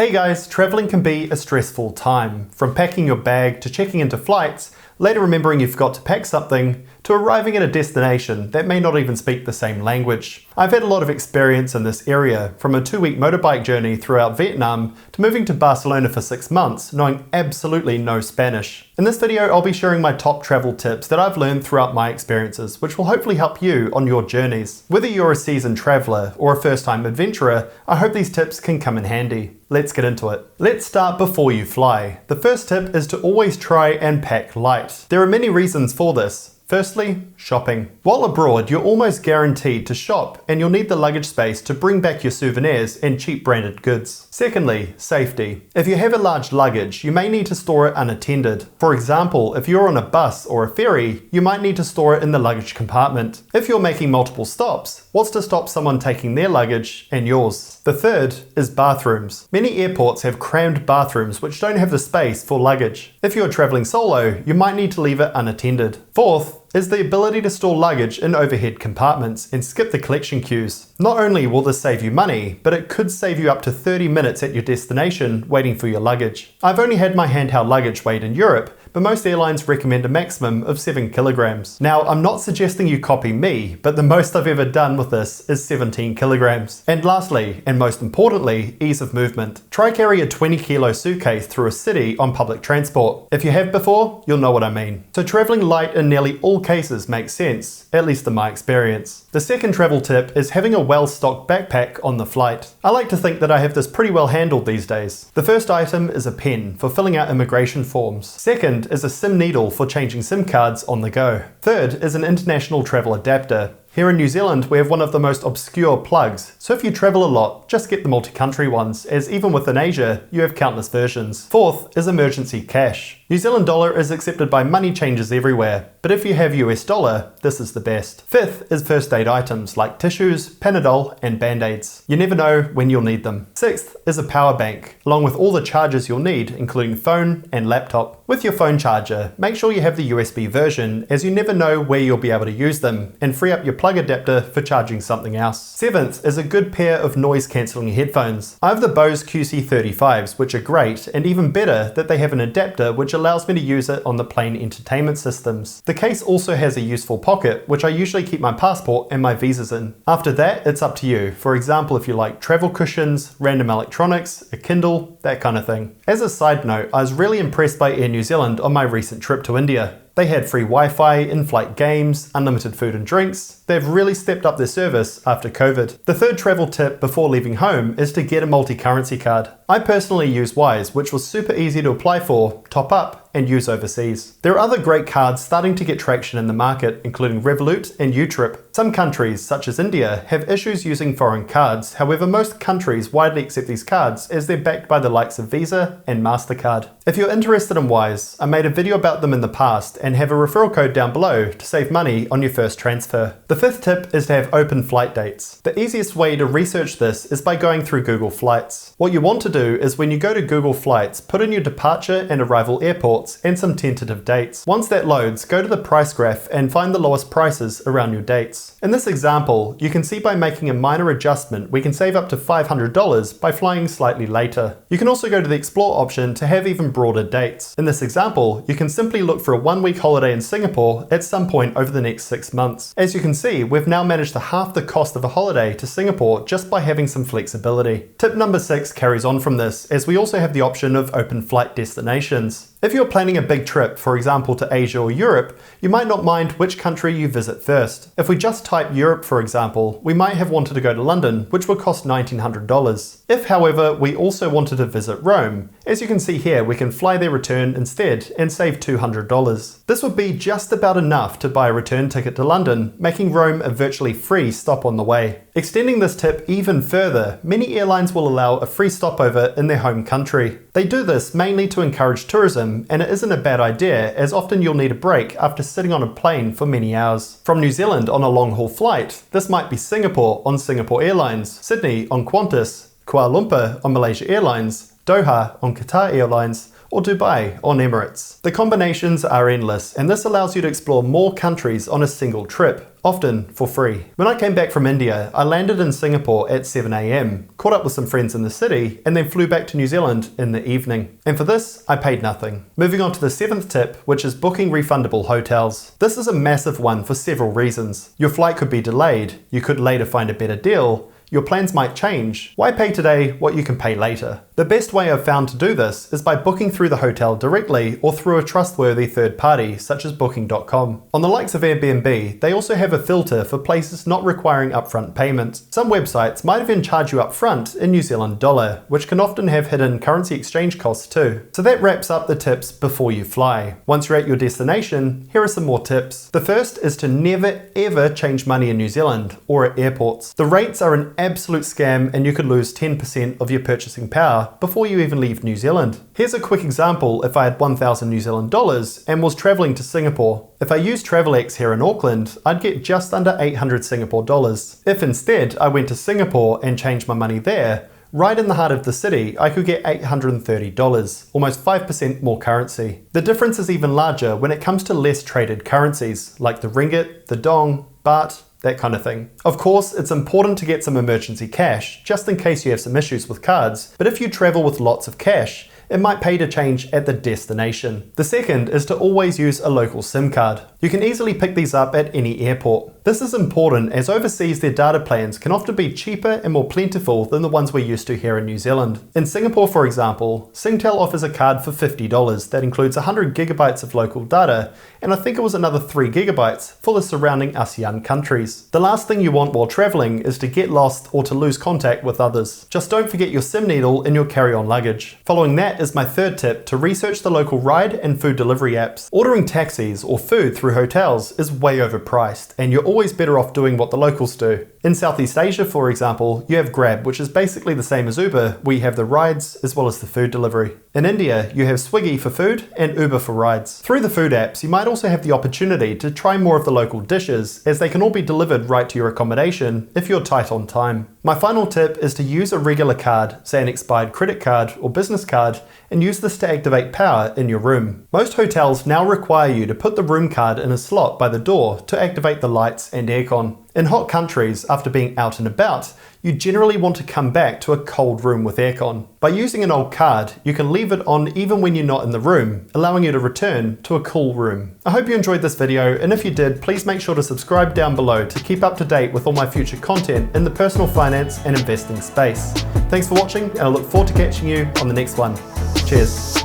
Hey guys, traveling can be a stressful time. From packing your bag to checking into flights, later remembering you forgot to pack something, to arriving at a destination that may not even speak the same language. I've had a lot of experience in this area, from a 2-week motorbike journey throughout Vietnam to moving to Barcelona for 6 months, knowing absolutely no Spanish. In this video, I'll be sharing my top travel tips that I've learned throughout my experiences, which will hopefully help you on your journeys. Whether you're a seasoned traveler or a first-time adventurer, I hope these tips can come in handy. Let's get into it. Let's start before you fly. The first tip is to always try and pack light. There are many reasons for this. Firstly, shopping. While abroad, you're almost guaranteed to shop, and you'll need the luggage space to bring back your souvenirs and cheap branded goods. Secondly, safety. If you have a large luggage, you may need to store it unattended. For example, if you're on a bus or a ferry, you might need to store it in the luggage compartment. If you're making multiple stops, what's to stop someone taking their luggage and yours? The third is bathrooms. Many airports have crammed bathrooms which don't have the space for luggage. If you're traveling solo, you might need to leave it unattended. Fourth is the ability to store luggage in overhead compartments and skip the collection queues. Not only will this save you money, but it could save you up to 30 minutes at your destination waiting for your luggage. I've only had my handheld luggage weighed in Europe, but most airlines recommend a maximum of 7 kilograms. Now, I'm not suggesting you copy me, but the most I've ever done with this is 17 kilograms. And lastly, and most importantly, ease of movement. Try carry a 20 kilo suitcase through a city on public transport. If you have before, you'll know what I mean. So traveling light in nearly all cases makes sense, at least in my experience. The second travel tip is having a well-stocked backpack on the flight. I like to think that I have this pretty well handled these days. The first item is a pen for filling out immigration forms. Second is a SIM needle for changing SIM cards on the go. Third is an international travel adapter. Here in New Zealand, we have one of the most obscure plugs, so if you travel a lot, just get the multi-country ones, as even within Asia, you have countless versions. Fourth is emergency cash. New Zealand dollar is accepted by money changers everywhere, but if you have US dollar, this is the best. Fifth is first aid items like tissues, Panadol, and band-aids. You never know when you'll need them. Sixth is a power bank, along with all the chargers you'll need, including phone and laptop. With your phone charger, make sure you have the USB version, as you never know where you'll be able to use them, and free up your plug adapter for charging something else. Seventh is a good pair of noise cancelling headphones. I have the Bose QC35s, which are great, and even better that they have an adapter which allows me to use it on the plane entertainment systems. The case also has a useful pocket, which I usually keep my passport and my visas in. After that, it's up to you. For example, if you like travel cushions, random electronics, a Kindle, that kind of thing. As a side note, I was really impressed by Air New Zealand on my recent trip to India. They had free Wi-Fi, in-flight games, unlimited food and drinks. They've really stepped up their service after COVID. The third travel tip before leaving home is to get a multi-currency card. I personally use Wise, which was super easy to apply for, top up, and use overseas. There are other great cards starting to get traction in the market, including Revolut and Utrip. Some countries, such as India, have issues using foreign cards. However, most countries widely accept these cards as they're backed by the likes of Visa and MasterCard. If you're interested in Wise, I made a video about them in the past and have a referral code down below to save money on your first transfer. The fifth tip is to have open flight dates. The easiest way to research this is by going through Google Flights. What you want to do is when you go to Google Flights, put in your departure and arrival airports and some tentative dates. Once that loads, go to the price graph and find the lowest prices around your dates. In this example, you can see by making a minor adjustment, we can save up to $500 by flying slightly later. You can also go to the Explore option to have even broader dates. In this example, you can simply look for a 1-week holiday in Singapore at some point over the next 6 months. As you can see, we've now managed to halve the cost of a holiday to Singapore just by having some flexibility. Tip number 6 carries on from this, as we also have the option of open flight destinations. If you're planning a big trip, for example to Asia or Europe, you might not mind which country you visit first. If we just type Europe, for example, we might have wanted to go to London, which would cost $1,900. If, however, we also wanted to visit Rome, as you can see here, we can fly their return instead and save $200. This would be just about enough to buy a return ticket to London, making Rome a virtually free stop on the way. Extending this tip even further, many airlines will allow a free stopover in their home country. They do this mainly to encourage tourism, and it isn't a bad idea, as often you'll need a break after sitting on a plane for many hours. From New Zealand on a long-haul flight, this might be Singapore on Singapore Airlines, Sydney on Qantas, Kuala Lumpur on Malaysia Airlines, Doha on Qatar Airlines, or Dubai on Emirates. The combinations are endless, and this allows you to explore more countries on a single trip, often for free. When I came back from India, I landed in Singapore at 7 AM, caught up with some friends in the city, and then flew back to New Zealand in the evening. And for this, I paid nothing. Moving on to the 7th tip, which is booking refundable hotels. This is a massive one for several reasons. Your flight could be delayed, you could later find a better deal, your plans might change. Why pay today what you can pay later? The best way I've found to do this is by booking through the hotel directly or through a trustworthy third party such as booking.com. On the likes of Airbnb, they also have a filter for places not requiring upfront payments. Some websites might even charge you upfront in New Zealand dollar, which can often have hidden currency exchange costs too. So that wraps up the tips before you fly. Once you're at your destination, here are some more tips. The first is to never ever change money in New Zealand or at airports. The rates are an absolute scam, and you could lose 10% of your purchasing power before you even leave New Zealand. Here's a quick example if I had 1,000 New Zealand dollars and was travelling to Singapore. If I used Travelex here in Auckland, I'd get just under 800 Singapore dollars. If instead I went to Singapore and changed my money there, right in the heart of the city, I could get $830, almost 5% more currency. The difference is even larger when it comes to less traded currencies, like the ringgit, the dong, baht, that kind of thing. Of course, it's important to get some emergency cash, just in case you have some issues with cards, but if you travel with lots of cash, it might pay to change at the destination. The second is to always use a local SIM card. You can easily pick these up at any airport. This is important as overseas their data plans can often be cheaper and more plentiful than the ones we're used to here in New Zealand. In Singapore, for example, Singtel offers a card for $50 that includes 100 gigabytes of local data, and I think it was another 3 gigabytes for the surrounding ASEAN countries. The last thing you want while traveling is to get lost or to lose contact with others. Just don't forget your SIM needle in your carry-on luggage. Following that is my third tip, to research the local ride and food delivery apps. Ordering taxis or food through hotels is way overpriced, and you're always better off doing what the locals do. In Southeast Asia, for example, you have Grab, which is basically the same as Uber, where you have the rides as well as the food delivery. In India, you have Swiggy for food and Uber for rides. Through the food apps, you might also have the opportunity to try more of the local dishes, as they can all be delivered right to your accommodation if you're tight on time. My final tip is to use a regular card, say an expired credit card or business card, and use this to activate power in your room. Most hotels now require you to put the room card in a slot by the door to activate the lights and aircon. In hot countries, after being out and about, you generally want to come back to a cold room with aircon. By using an old card, you can leave it on even when you're not in the room, allowing you to return to a cool room. I hope you enjoyed this video, and if you did, please make sure to subscribe down below to keep up to date with all my future content in the personal finance and investing space. Thanks for watching, and I look forward to catching you on the next one. Cheers.